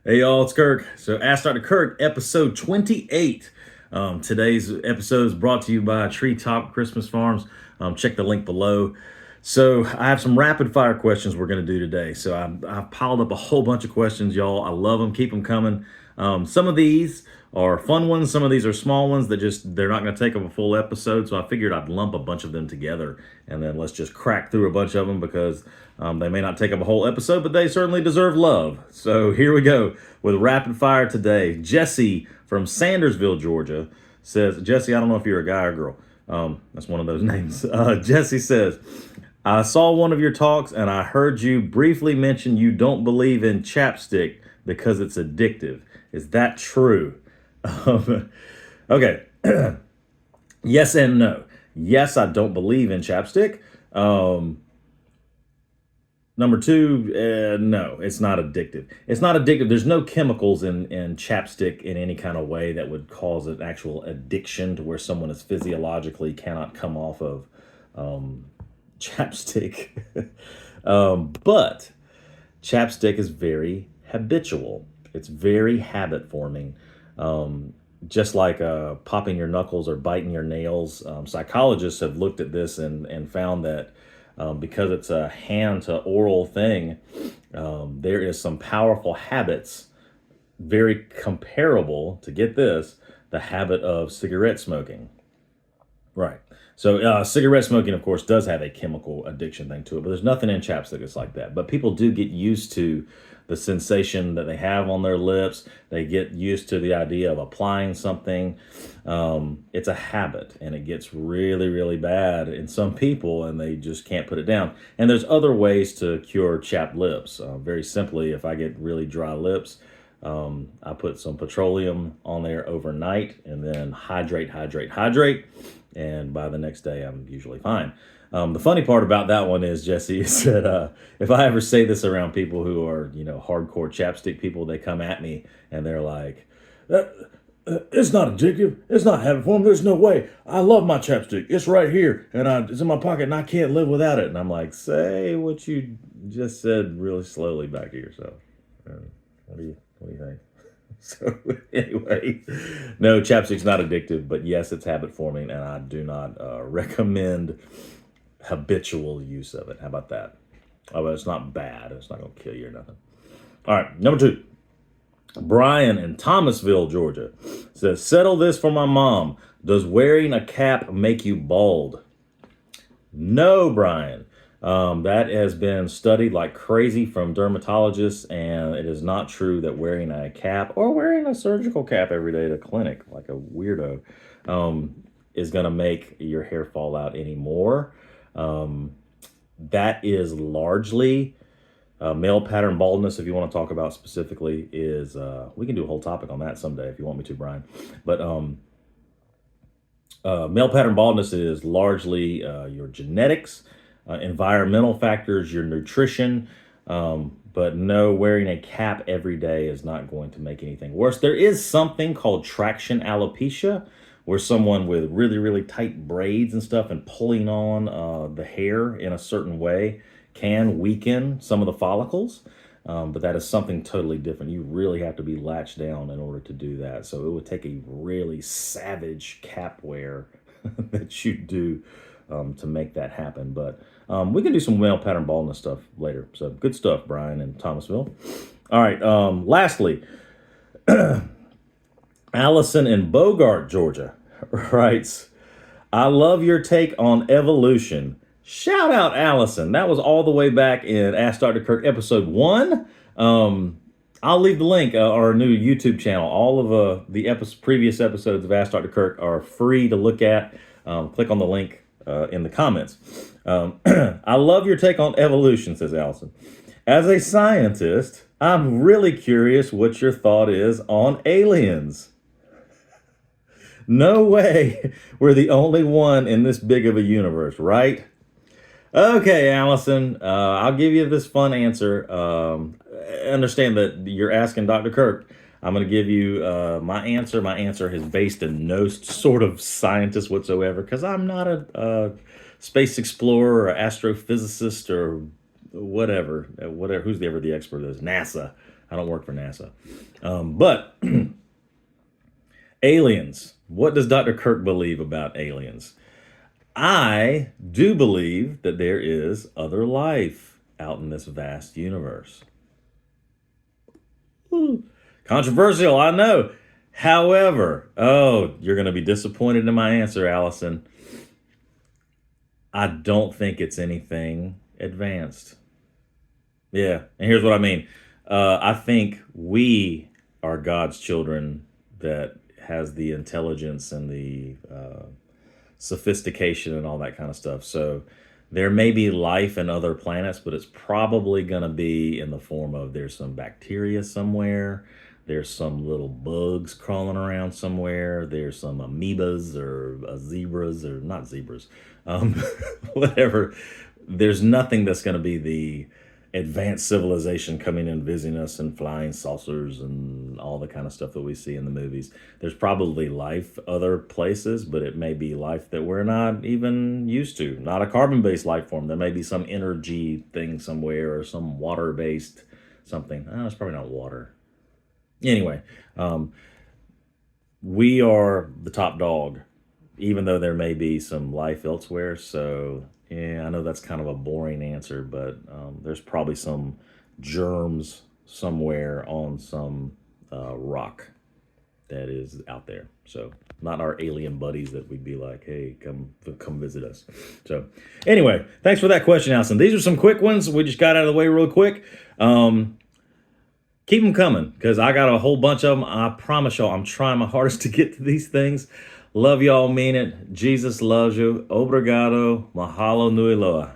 Hey y'all, it's Kirk. So Ask Dr. Kirk, episode 28. Today's episode is brought to you by Treetop Christmas Farms. Check the link below. So I have some rapid fire questions we're going to do today. So I've piled up a whole bunch of questions, y'all. I love them. Keep them coming. Some of these are fun ones. Some of these are small ones that they're not going to take up a full episode. So I figured I'd lump a bunch of them together and then let's just crack through a bunch of them because they may not take up a whole episode, but they certainly deserve love. So here we go with rapid fire today. Jesse from Sandersville, Georgia says, Jesse, I don't know if you're a guy or girl. That's one of those names. Jesse says, I saw one of your talks and I heard you briefly mention you don't believe in chapstick because it's addictive. Is that true? Okay. Yes and no. Yes, I don't believe in chapstick. Number two, no, it's not addictive. It's not addictive. There's no chemicals in chapstick in any kind of way that would cause an actual addiction to where someone is physiologically cannot come off of chapstick. But chapstick is very habitual. It's very habit forming. Just like popping your knuckles or biting your nails. Psychologists have looked at this and found that because it's a hand to oral thing, there is some powerful habits very comparable to, get this, the habit of cigarette smoking. Right. So cigarette smoking, of course, does have a chemical addiction thing to it, but there's nothing in chapstick that's like that. But people do get used to the sensation that they have on their lips. They get used to the idea of applying something. It's a habit, and it gets really, really bad in some people, and they just can't put it down. And there's other ways to cure chapped lips. Very simply, if I get really dry lips, I put some petroleum on there overnight and then hydrate. And by the next day, I'm usually fine. The funny part about that one is, Jesse, is that if I ever say this around people who are, hardcore chapstick people, they come at me and they're like, it's not addictive. It's not habit forming. There's no way. I love my chapstick. It's right here and it's in my pocket and I can't live without it. And I'm like, say what you just said really slowly back to yourself. What do you think? So anyway, no, chapstick's not addictive, but yes, it's habit forming, and I do not recommend habitual use of it. How about that? Oh, but it's not bad. It's not going to kill you or nothing. All right, number two. Brian in Thomasville, Georgia says, settle this for my mom. Does wearing a cap make you bald? No, Brian. That has been studied like crazy from dermatologists, and it is not true that wearing a cap or wearing a surgical cap every day to clinic like a weirdo is going to make your hair fall out anymore. That is largely male pattern baldness. If you want to talk about specifically, is we can do a whole topic on that someday if you want me to, Brian. But male pattern baldness is largely your genetics, environmental factors, your nutrition, but no, wearing a cap every day is not going to make anything worse. There is something called traction alopecia, where someone with really, really tight braids and stuff and pulling on the hair in a certain way can weaken some of the follicles. But that is something totally different. You really have to be latched down in order to do that. So it would take a really savage cap wear that you do to make that happen. But we can do some male pattern baldness stuff later. So good stuff, Brian in Thomasville. All right. Lastly, Allison in Bogart, Georgia writes, I love your take on evolution. Shout out, Allison. That was all the way back in Ask Dr. Kirk episode 1. I'll leave the link, our new YouTube channel. All of the previous episodes of Ask Dr. Kirk are free to look at. Click on the link in the comments. I love your take on evolution, says Allison. As a scientist, I'm really curious what your thought is on aliens. No way we're the only one in this big of a universe, right? Okay, Allison, I'll give you this fun answer. Understand that you're asking Dr. Kirk. I'm going to give you my answer. My answer is based in no sort of scientist whatsoever, because I'm not a space explorer or astrophysicist or whatever. Who's ever the expert is? NASA. I don't work for NASA. But aliens. What does Dr. Kirk believe about aliens? I do believe that there is other life out in this vast universe. Ooh. Controversial, I know. However, you're going to be disappointed in my answer, Allison. I don't think it's anything advanced. Yeah, and here's what I mean. I think we are God's children that has the intelligence and the sophistication and all that kind of stuff. So there may be life in other planets, but it's probably going to be in the form of there's some bacteria somewhere. There's some little bugs crawling around somewhere. There's some amoebas or zebras or not zebras, whatever. There's nothing that's going to be the advanced civilization coming and visiting us and flying saucers and all the kind of stuff that we see in the movies. There's probably life other places, but it may be life that we're not even used to. Not a carbon-based life form. There may be some energy thing somewhere or some water-based something. It's probably not water. Anyway, we are the top dog, even though there may be some life elsewhere. So, yeah, I know that's kind of a boring answer, but there's probably some germs somewhere on some rock that is out there. So, not our alien buddies that we'd be like, hey, come visit us. So, anyway, thanks for that question, Allison. These are some quick ones. We just got out of the way real quick. Keep them coming, because I got a whole bunch of them. I promise y'all, I'm trying my hardest to get to these things. Love y'all, mean it. Jesus loves you. Obrigado. Mahalo nui loa.